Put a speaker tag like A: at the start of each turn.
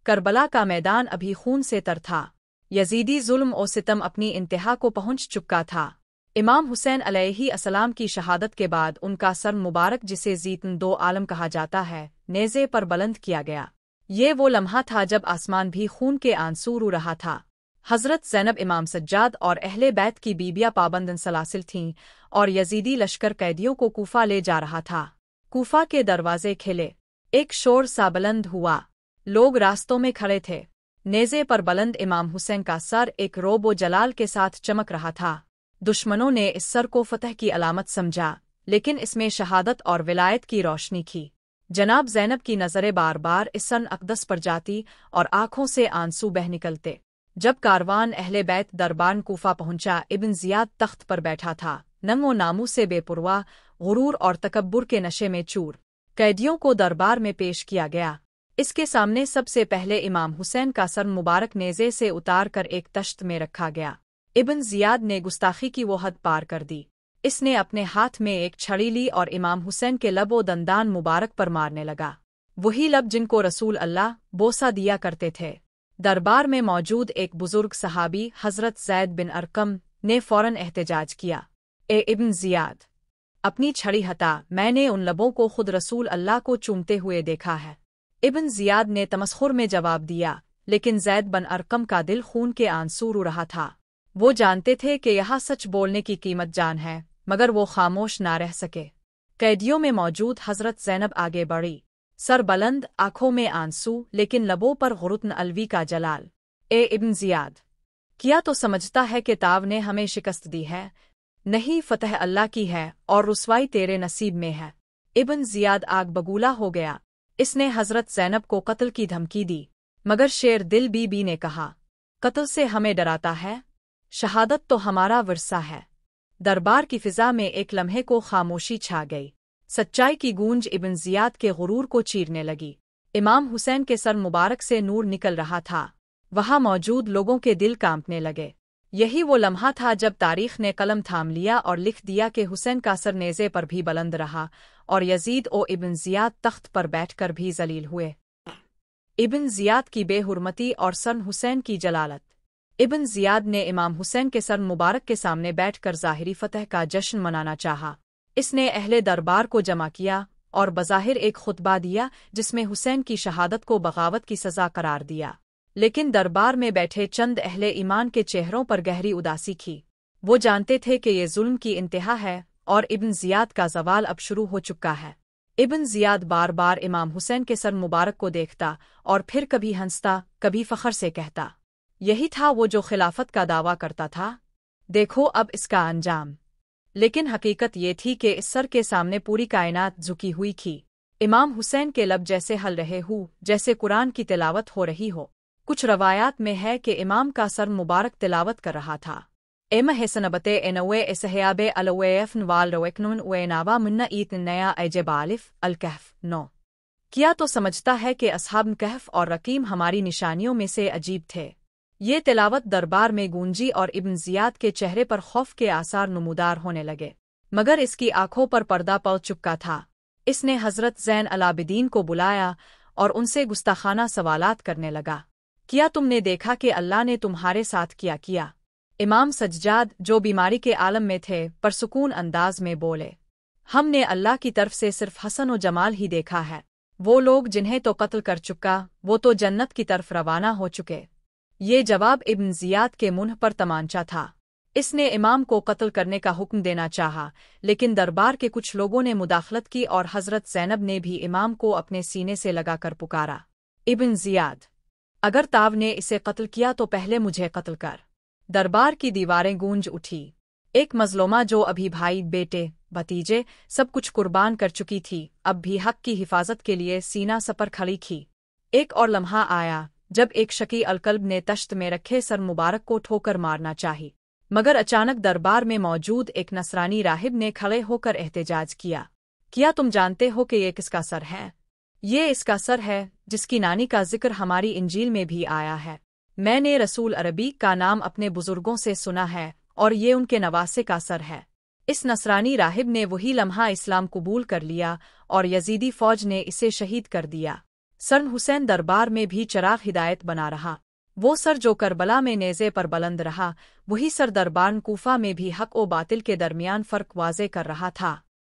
A: کربلا کا میدان ابھی خون سے تر تھا۔ یزیدی ظلم و ستم اپنی انتہا کو پہنچ چکا تھا۔ امام حسین علیہ السلام کی شہادت کے بعد ان کا سر مبارک، جسے زیتن دو عالم کہا جاتا ہے، نیزے پر بلند کیا گیا۔ یہ وہ لمحہ تھا جب آسمان بھی خون کے آنسو رو رہا تھا۔ حضرت زینب، امام سجاد اور اہل بیت کی بیویاں پابند سلاسل تھیں، اور یزیدی لشکر قیدیوں کو کوفہ لے جا رہا تھا۔ کوفہ کے دروازے کھلے، ایک شور سا بلند ہوا، لوگ راستوں میں کھڑے تھے۔ نیزے پر بلند امام حسین کا سر ایک روب و جلال کے ساتھ چمک رہا تھا۔ دشمنوں نے اس سر کو فتح کی علامت سمجھا، لیکن اس میں شہادت اور ولایت کی روشنی تھی۔ جناب زینب کی نظریں بار بار اس سن اقدس پر جاتی اور آنکھوں سے آنسو بہہ نکلتے۔ جب کاروان اہل بیت دربار کوفہ پہنچا، ابن زیاد تخت پر بیٹھا تھا، ننگ و ناموس سے بے پرواہ، غرور اور تکبر کے نشے میں چور۔ قیدیوں کو دربار میں پیش کیا گیا۔ اس کے سامنے سب سے پہلے امام حسین کا سر مبارک نیزے سے اتار کر ایک تشت میں رکھا گیا۔ ابن زیاد نے گستاخی کی وہ حد پار کر دی۔ اس نے اپنے ہاتھ میں ایک چھڑی لی اور امام حسین کے لب و دندان مبارک پر مارنے لگا، وہی لب جن کو رسول اللہ بوسہ دیا کرتے تھے۔ دربار میں موجود ایک بزرگ صحابی حضرت زید بن ارقم نے فوراً احتجاج کیا، اے ابن زیاد، اپنی چھڑی ہٹا، میں نے ان لبوں کو خود رسول اللہ کو چومتے ہوئے دیکھا ہے۔ ابن زیاد نے تمسخر میں جواب دیا، لیکن زید بن ارقم کا دل خون کے آنسو رو رہا تھا۔ وہ جانتے تھے کہ یہاں سچ بولنے کی قیمت جان ہے، مگر وہ خاموش نہ رہ سکے۔ قیدیوں میں موجود حضرت زینب آگے بڑھی، سر بلند، آنکھوں میں آنسو، لیکن لبوں پر غرتن الوی کا جلال۔ اے ابن زیاد، کیا تو سمجھتا ہے کہ تاو نے ہمیں شکست دی ہے؟ نہیں، فتح اللہ کی ہے اور رسوائی تیرے نصیب میں ہے۔ ابن زیاد آگ بگولا ہو گیا۔ اس نے حضرت زینب کو قتل کی دھمکی دی، مگر شیر دل بی بی نے کہا، قتل سے ہمیں ڈراتا ہے؟ شہادت تو ہمارا ورثہ ہے۔ دربار کی فضا میں ایک لمحے کو خاموشی چھا گئی۔ سچائی کی گونج ابن زیاد کے غرور کو چیرنے لگی۔ امام حسین کے سر مبارک سے نور نکل رہا تھا، وہاں موجود لوگوں کے دل کانپنے لگے۔ یہی وہ لمحہ تھا جب تاریخ نے قلم تھام لیا اور لکھ دیا کہ حسین کا سر نیزے پر بھی بلند رہا، اور یزید و ابن زیاد تخت پر بیٹھ کر بھی ذلیل ہوئے۔ ابن زیاد کی بے حرمتی اور سر حسین کی جلالت۔ ابن زیاد نے امام حسین کے سر مبارک کے سامنے بیٹھ کر ظاہری فتح کا جشن منانا چاہا۔ اس نے اہل دربار کو جمع کیا اور بظاہر ایک خطبہ دیا جس میں حسین کی شہادت کو بغاوت کی سزا قرار دیا، لیکن دربار میں بیٹھے چند اہل ایمان کے چہروں پر گہری اداسی تھی۔ وہ جانتے تھے کہ یہ ظلم کی انتہا ہے اور ابن زیاد کا زوال اب شروع ہو چکا ہے۔ ابن زیاد بار بار امام حسین کے سر مبارک کو دیکھتا اور پھر کبھی ہنستا، کبھی فخر سے کہتا، یہی تھا وہ جو خلافت کا دعویٰ کرتا تھا، دیکھو اب اس کا انجام۔ لیکن حقیقت یہ تھی کہ اس سر کے سامنے پوری کائنات جھکی ہوئی تھی۔ امام حسین کے لب جیسے ہل رہے ہوں، جیسے قرآن کی تلاوت ہو رہی ہو۔ کچھ روایات میں ہے کہ امام کا سر مبارک تلاوت کر رہا تھا، ایم حسنبت انوے اسحیاب الویفن وال روکنن ویناوا منا ایت نیا ایجب الف الکہف 9۔ کیا تو سمجھتا ہے کہ اصحاب کہف اور رقیم ہماری نشانیوں میں سے عجیب تھے؟ یہ تلاوت دربار میں گونجی اور ابن زیاد کے چہرے پر خوف کے آثار نمودار ہونے لگے، مگر اس کی آنکھوں پر پردہ پڑ چکا تھا۔ اس نے حضرت زین العابدین کو بلایا اور ان سے گستاخانہ سوالات کرنے لگا، کیا تم نے دیکھا کہ اللہ نے تمہارے ساتھ کیا؟ امام سجاد، جو بیماری کے عالم میں تھے، پرسکون انداز میں بولے، ہم نے اللہ کی طرف سے صرف حسن و جمال ہی دیکھا ہے۔ وہ لوگ جنہیں تو قتل کر چکا، وہ تو جنت کی طرف روانہ ہو چکے۔ یہ جواب ابن زیاد کے منہ پر تمانچہ تھا۔ اس نے امام کو قتل کرنے کا حکم دینا چاہا، لیکن دربار کے کچھ لوگوں نے مداخلت کی اور حضرت زینب نے بھی امام کو اپنے سینے سے لگا کر پکارا، ابن زیاد، اگر تاو نے اسے قتل کیا تو پہلے مجھے قتل کر۔ دربار کی دیواریں گونج اٹھی۔ ایک مظلومہ جو ابھی بھائی، بیٹے، بھتیجے سب کچھ قربان کر چکی تھی، اب بھی حق کی حفاظت کے لیے سینہ سپر کھڑی تھی۔ ایک اور لمحہ آیا جب ایک شقی القلب نے تشت میں رکھے سر مبارک کو ٹھوکر مارنا چاہی، مگر اچانک دربار میں موجود ایک نصرانی راہب نے کھڑے ہو کر احتجاج کیا، کیا تم جانتے ہو کہ یہ کس کا سر ہے؟ یہ اس کا سر ہے جس کی نانی کا ذکر ہماری انجیل میں بھی آیا ہے۔ میں نے رسول عربی کا نام اپنے بزرگوں سے سنا ہے اور یہ ان کے نواسے کا سر ہے۔ اس نصرانی راہب نے وہی لمحہ اسلام قبول کر لیا اور یزیدی فوج نے اسے شہید کر دیا۔ سر حسین دربار میں بھی چراغ ہدایت بنا رہا۔ وہ سر جو کربلا میں نیزے پر بلند رہا، وہی سر دربار کوفہ میں بھی حق و باطل کے درمیان فرق واضح کر رہا تھا۔